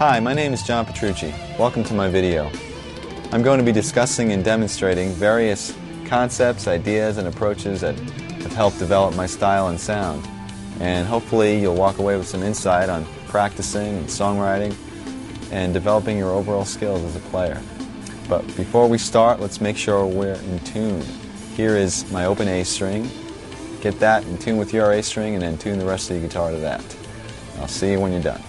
Hi, my name is John Petrucci. Welcome to my video. I'm going to be discussing and demonstrating various concepts, ideas, and approaches that have helped develop my style and sound. And hopefully you'll walk away with some insight on practicing and songwriting and developing your overall skills as a player. But before we start, let's make sure we're in tune. Here is my open A string. Get that in tune with your A string and then tune the rest of your guitar to that. I'll see you when you're done.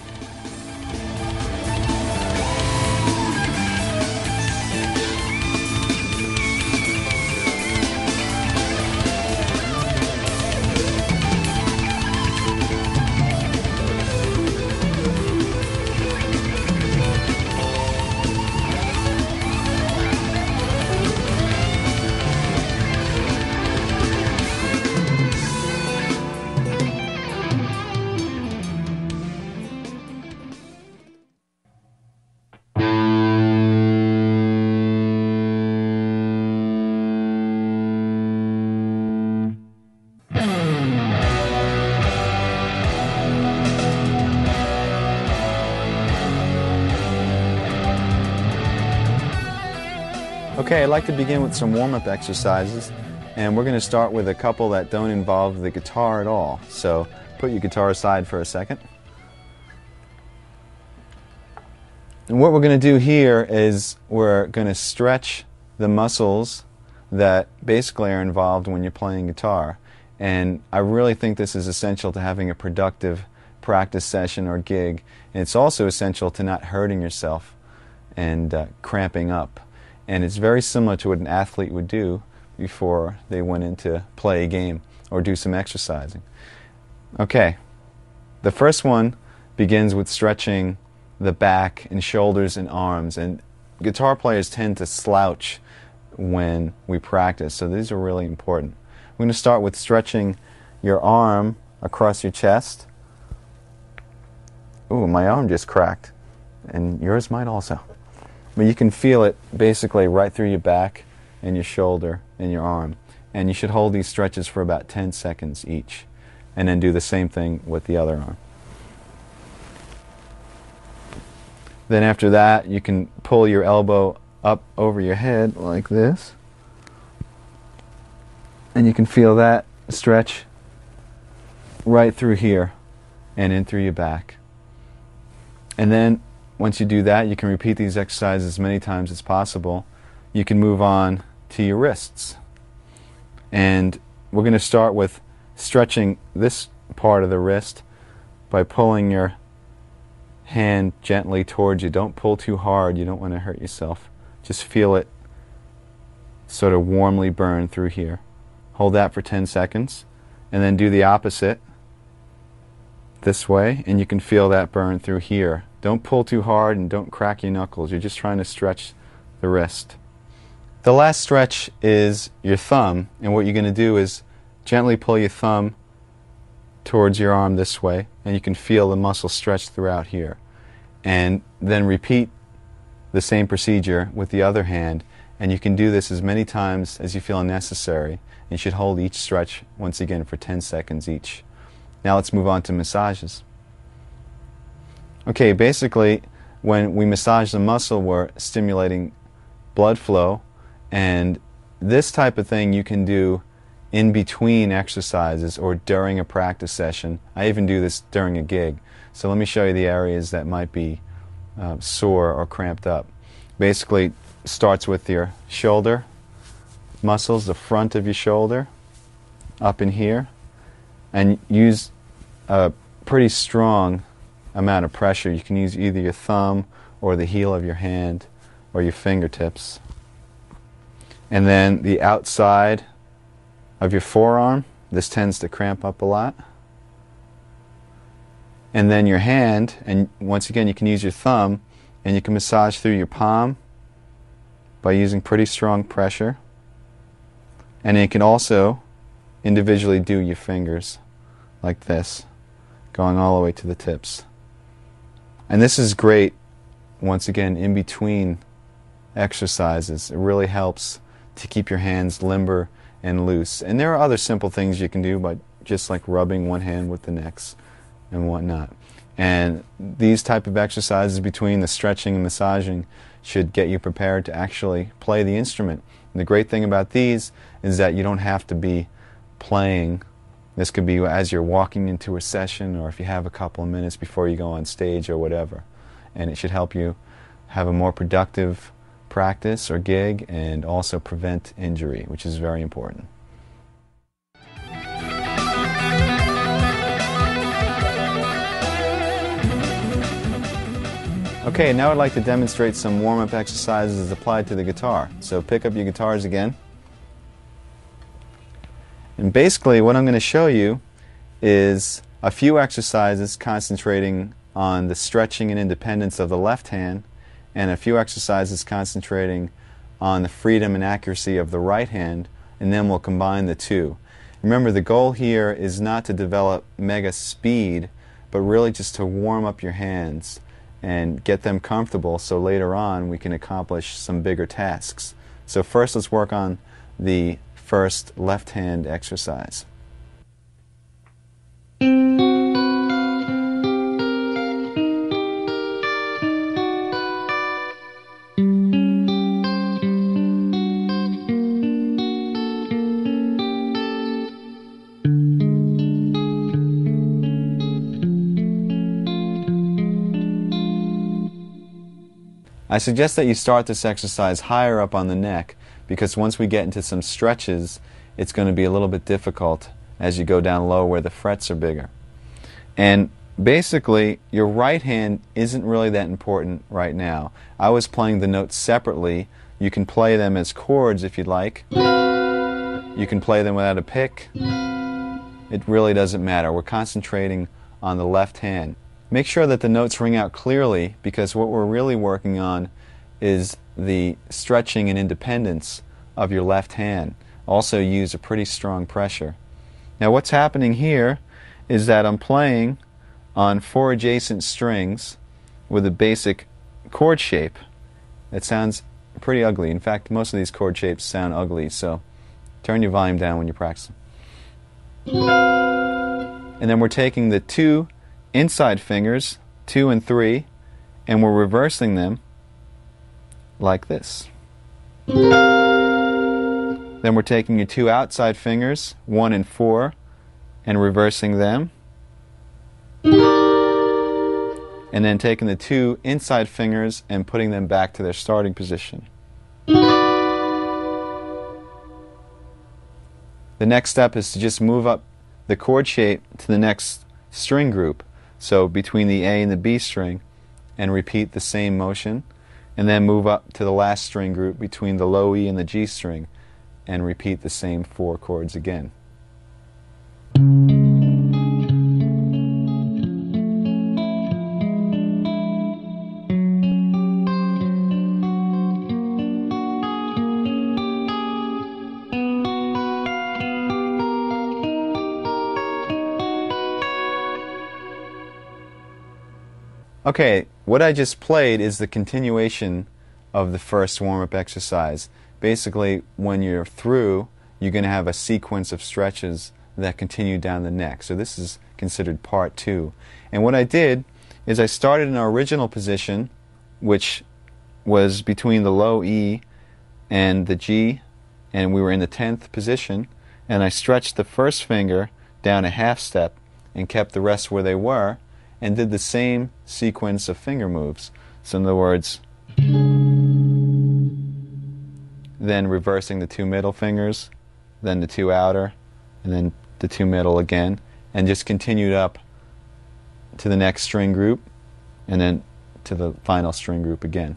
Okay, I'd like to begin with some warm-up exercises, and we're going to start with a couple that don't involve the guitar at all. So put your guitar aside for a second. And what we're going to do here is we're going to stretch the muscles that basically are involved when you're playing guitar. And I really think this is essential to having a productive practice session or gig. And it's also essential to not hurting yourself and cramping up. And it's very similar to what an athlete would do before they went in to play a game or do some exercising. Okay, the first one begins with stretching the back and shoulders and arms. And guitar players tend to slouch when we practice, so these are really important. We're going to start with stretching your arm across your chest. Ooh, my arm just cracked, and yours might also. But you can feel it basically right through your back and your shoulder and your arm. And you should hold these stretches for about 10 seconds each. And then do the same thing with the other arm. Then after that, you can pull your elbow up over your head like this. And you can feel that stretch right through here and in through your back. And then once you do that, you can repeat these exercises as many times as possible. You can move on to your wrists. And we're going to start with stretching this part of the wrist by pulling your hand gently towards you. Don't pull too hard. You don't want to hurt yourself. Just feel it sort of warmly burn through here. Hold that for 10 seconds. And then do the opposite this way, and you can feel that burn through here. Don't pull too hard and don't crack your knuckles. You're just trying to stretch the wrist. The last stretch is your thumb, and what you're going to do is gently pull your thumb towards your arm this way, and you can feel the muscle stretch throughout here. And then repeat the same procedure with the other hand, and you can do this as many times as you feel necessary. You should hold each stretch once again for 10 seconds each. Now let's move on to massages. Okay, basically when we massage the muscle, we're stimulating blood flow, and this type of thing you can do in between exercises or during a practice session. I even do this during a gig. So let me show you the areas that might be sore or cramped up. Basically starts with your shoulder muscles, the front of your shoulder, up in here, and use a pretty strong amount of pressure. You can use either your thumb or the heel of your hand or your fingertips. And then the outside of your forearm, this tends to cramp up a lot. And then your hand, and once again you can use your thumb, and you can massage through your palm by using pretty strong pressure. And you can also individually do your fingers like this, going all the way to the tips. And this is great, once again, in between exercises. It really helps to keep your hands limber and loose. And there are other simple things you can do, but just like rubbing one hand with the next and whatnot. And these type of exercises between the stretching and massaging should get you prepared to actually play the instrument. And the great thing about these is that you don't have to be playing. This could be as you're walking into a session, or if you have a couple of minutes before you go on stage or whatever. And it should help you have a more productive practice or gig, and also prevent injury, which is very important. Okay, now I'd like to demonstrate some warm-up exercises as applied to the guitar. So pick up your guitars again. And basically what I'm going to show you is a few exercises concentrating on the stretching and independence of the left hand, and a few exercises concentrating on the freedom and accuracy of the right hand, and then we'll combine the two. Remember, the goal here is not to develop mega speed, but really just to warm up your hands and get them comfortable so later on we can accomplish some bigger tasks. So first let's work on the first left hand exercise. I suggest that you start this exercise higher up on the neck, because once we get into some stretches, it's going to be a little bit difficult as you go down low where the frets are bigger. And basically, your right hand isn't really that important right now. I was playing the notes separately. You can play them as chords if you'd like. You can play them without a pick. It really doesn't matter. We're concentrating on the left hand. Make sure that the notes ring out clearly, because what we're really working on is the stretching and independence of your left hand. Also use a pretty strong pressure. Now what's happening here is that I'm playing on 4 adjacent strings with a basic chord shape. It sounds pretty ugly. In fact, most of these chord shapes sound ugly, so turn your volume down when you're practicing. And then we're taking the 2 inside fingers, 2 and 3, and we're reversing them like this. Then we're taking your 2 outside fingers, 1 and 4, and reversing them. And then taking the 2 inside fingers and putting them back to their starting position. The next step is to just move up the chord shape to the next string group. So between the A and the B string, and repeat the same motion, and then move up to the last string group between the low E and the G string, and repeat the same 4 chords again. Okay, what I just played is the continuation of the first warm-up exercise. Basically, when you're through, you're going to have a sequence of stretches that continue down the neck. So this is considered part 2. And what I did is I started in our original position, which was between the low E and the G, and we were in the 10th position, and I stretched the first finger down a half step and kept the rest where they were, and did the same sequence of finger moves. So in other words, then reversing the 2 middle fingers, then the 2 outer, and then the 2 middle again, and just continued up to the next string group, and then to the final string group again.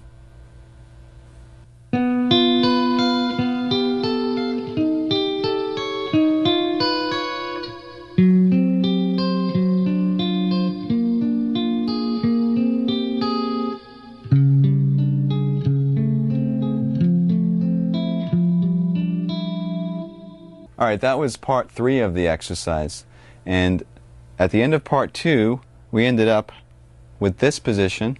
Alright, that was part 3 of the exercise, and at the end of part 2 we ended up with this position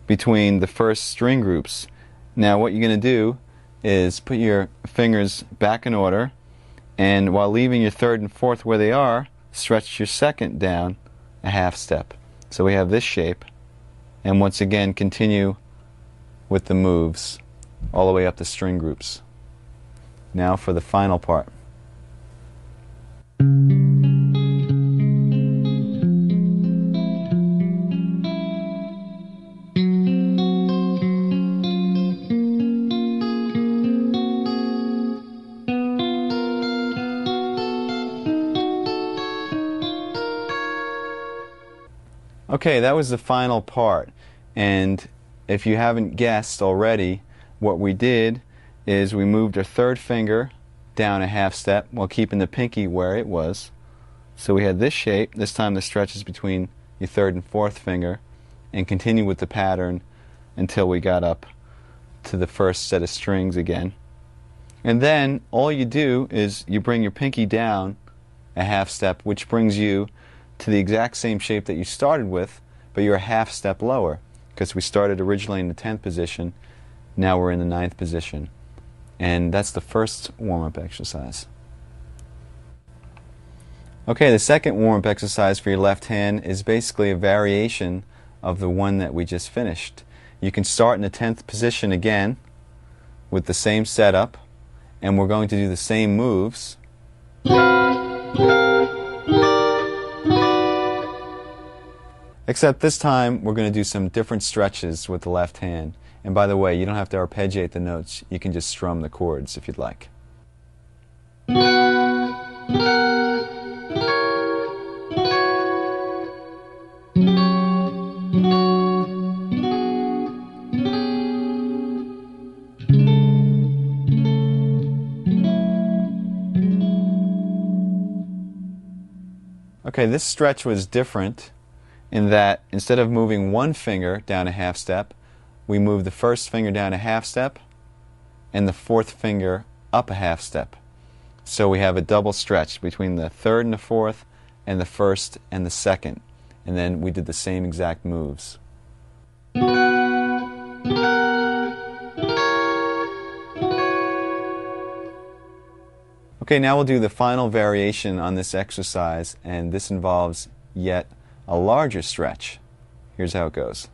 between the first string groups. Now what you're going to do is put your fingers back in order, and while leaving your 3rd and 4th where they are, stretch your 2nd down a half step. So we have this shape, and once again continue with the moves all the way up to string groups. Now for the final part. Okay, that was the final part, and if you haven't guessed already, what we did is we moved our third finger down a half step while keeping the pinky where it was. So we had this shape. This time the stretch is between your third and fourth finger, and continue with the pattern until we got up to the first set of strings again. And then all you do is you bring your pinky down a half step, which brings you to the exact same shape that you started with, but you're a half step lower, because we started originally in the 10th position, now we're in the 9th position. And that's the first warm-up exercise. Okay, the second warm-up exercise for your left hand is basically a variation of the one that we just finished. You can start in the 10th position again with the same setup, and we're going to do the same moves. Except this time we're going to do some different stretches with the left hand. And by the way, you don't have to arpeggiate the notes. You can just strum the chords if you'd like. Okay, this stretch was different in that instead of moving one finger down a half step, we move the first finger down a half step and the fourth finger up a half step. So we have a double stretch between the third and the fourth and the first and the second. And then we did the same exact moves. Okay, now we'll do the final variation on this exercise, and this involves yet a larger stretch. Here's how it goes.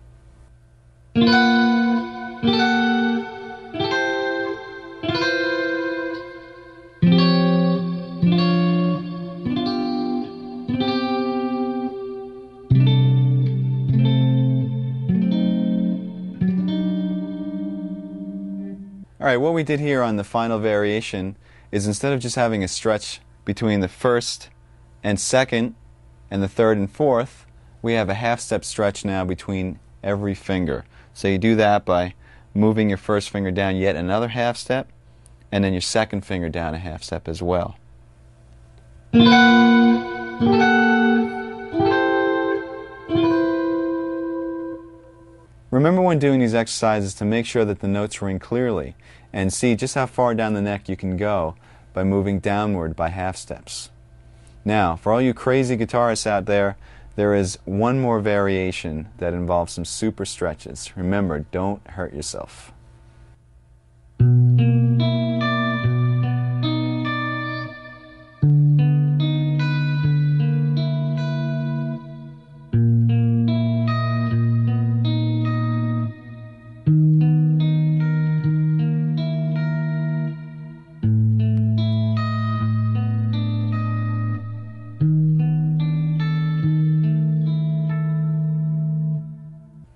Alright, what we did here on the final variation is instead of just having a stretch between the first and second and the third and fourth, we have a half-step stretch now between every finger. So you do that by moving your first finger down yet another half step, and then your second finger down a half step as well. Remember when doing these exercises to make sure that the notes ring clearly, and see just how far down the neck you can go by moving downward by half steps. Now, for all you crazy guitarists out there, there is one more variation that involves some super stretches. Remember, don't hurt yourself.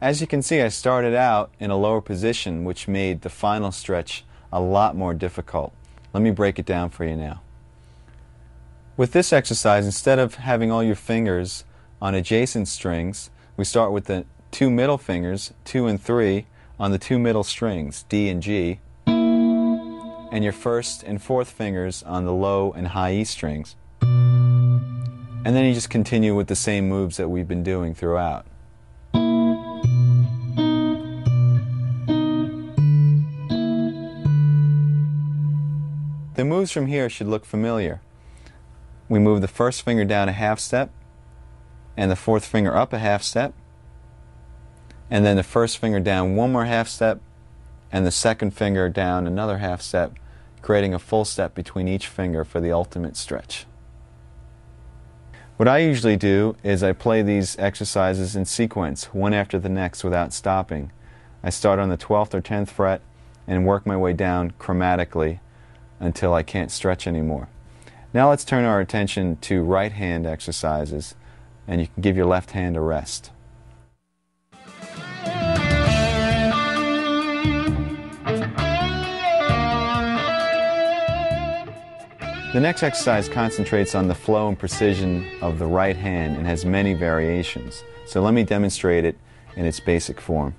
As you can see, I started out in a lower position, which made the final stretch a lot more difficult. Let me break it down for you now. With this exercise, instead of having all your fingers on adjacent strings, we start with the two middle fingers, 2 and 3, on the two middle strings, D and G, and your first and fourth fingers on the low and high E strings. And then you just continue with the same moves that we've been doing throughout. The moves from here should look familiar. We move the first finger down a half step, and the fourth finger up a half step, and then the first finger down one more half step, and the second finger down another half step, creating a full step between each finger for the ultimate stretch. What I usually do is I play these exercises in sequence, one after the next without stopping. I start on the 12th or 10th fret and work my way down chromatically until I can't stretch anymore. Now let's turn our attention to right hand exercises, and you can give your left hand a rest. The next exercise concentrates on the flow and precision of the right hand and has many variations. So let me demonstrate it in its basic form.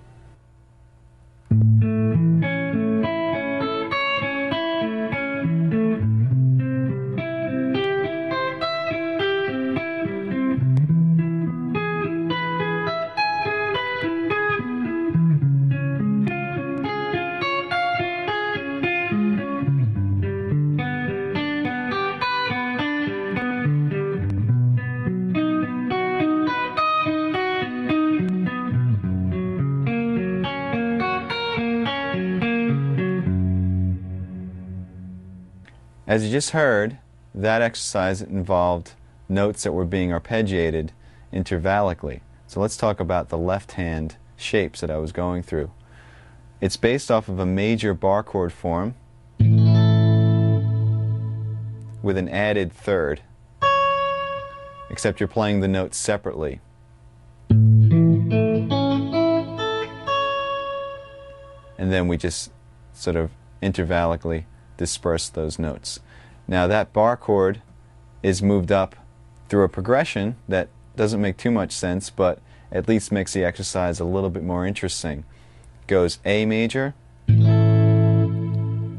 As you just heard, that exercise involved notes that were being arpeggiated intervallically. So let's talk about the left hand shapes that I was going through. It's based off of a major bar chord form with an added third, except you're playing the notes separately. And then we just sort of intervallically disperse those notes. Now that bar chord is moved up through a progression that doesn't make too much sense, but at least makes the exercise a little bit more interesting. It goes A major,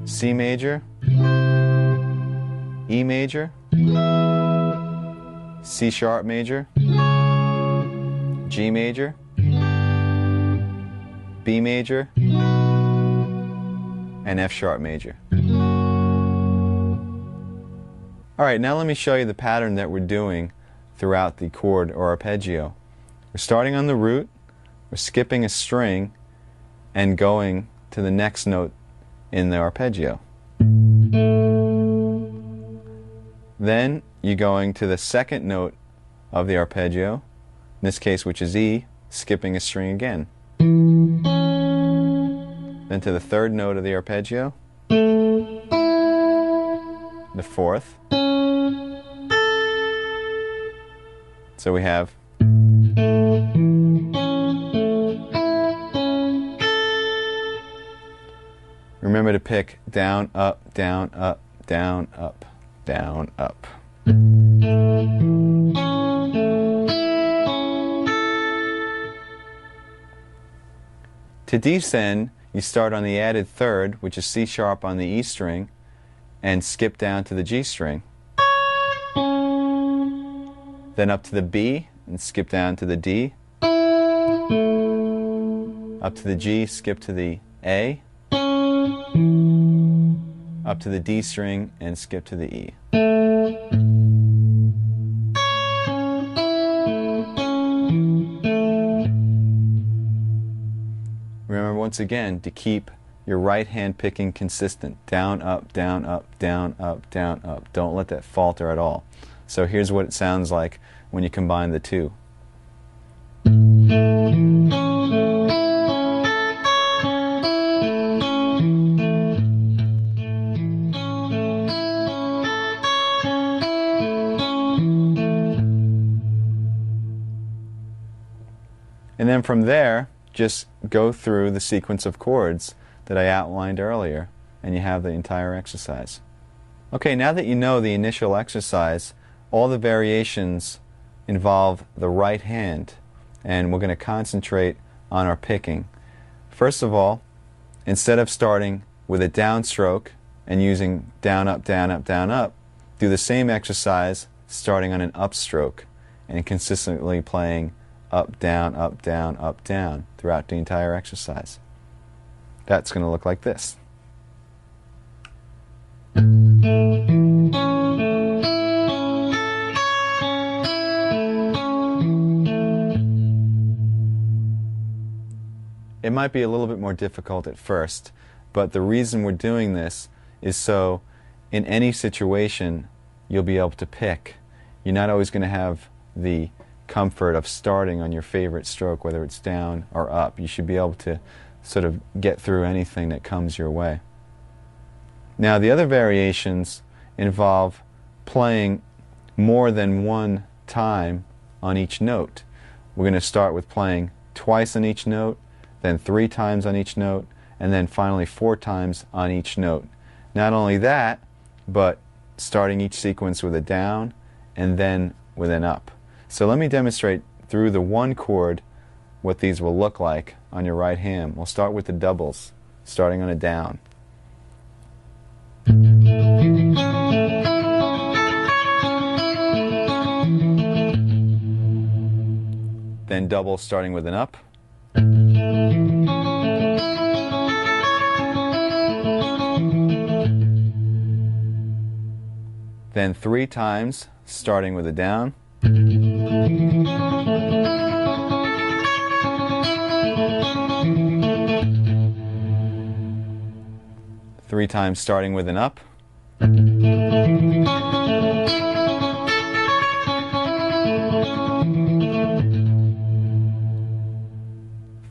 C major, E major, C sharp major, G major, B major, and F sharp major. Alright, now let me show you the pattern that we're doing throughout the chord or arpeggio. We're starting on the root, we're skipping a string, and going to the next note in the arpeggio. Then you're going to the second note of the arpeggio, in this case which is E, skipping a string again. Then to the third note of the arpeggio, the fourth. So we have remember to pick down, up, down, up, down, up, down, up. To descend, you start on the added third, which is C sharp on the E string, and skip down to the G string. Then up to the B and skip down to the D. Up to the G, skip to the A. Up to the D string and skip to the E. Remember once again to keep your right hand picking consistent. Down, up, down, up, down, up, down, up. Don't let that falter at all. So here's what it sounds like when you combine the two. And then from there, just go through the sequence of chords that I outlined earlier, and you have the entire exercise. Okay, now that you know the initial exercise, all the variations involve the right hand, and we're going to concentrate on our picking. First of all, instead of starting with a downstroke and using down, up, down, up, down, up, do the same exercise starting on an upstroke and consistently playing up, down, up, down, up, down throughout the entire exercise. That's going to look like this. It might be a little bit more difficult at first, but the reason we're doing this is so in any situation you'll be able to pick. you're not always going to have the comfort of starting on your favorite stroke, whether it's down or up. You should be able to sort of get through anything that comes your way. Now, the other variations involve playing more than one time on each note. We're going to start with playing twice on each note, then 3 times on each note, and then finally 4 times on each note. Not only that, but starting each sequence with a down and then with an up. So let me demonstrate through the one chord what these will look like on your right hand. We'll start with the doubles, starting on a down. Then double starting with an up. Then 3 times starting with a down. 3 times starting with an up.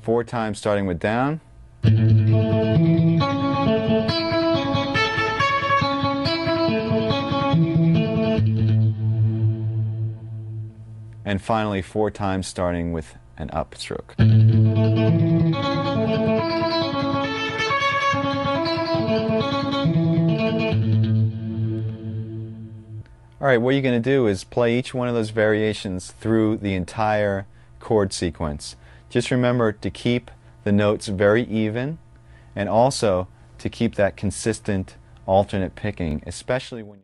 4 times starting with down. And finally 4 times starting with an up stroke. Alright, what you're going to do is play each one of those variations through the entire chord sequence. Just remember to keep the notes very even, and also to keep that consistent alternate picking, especially when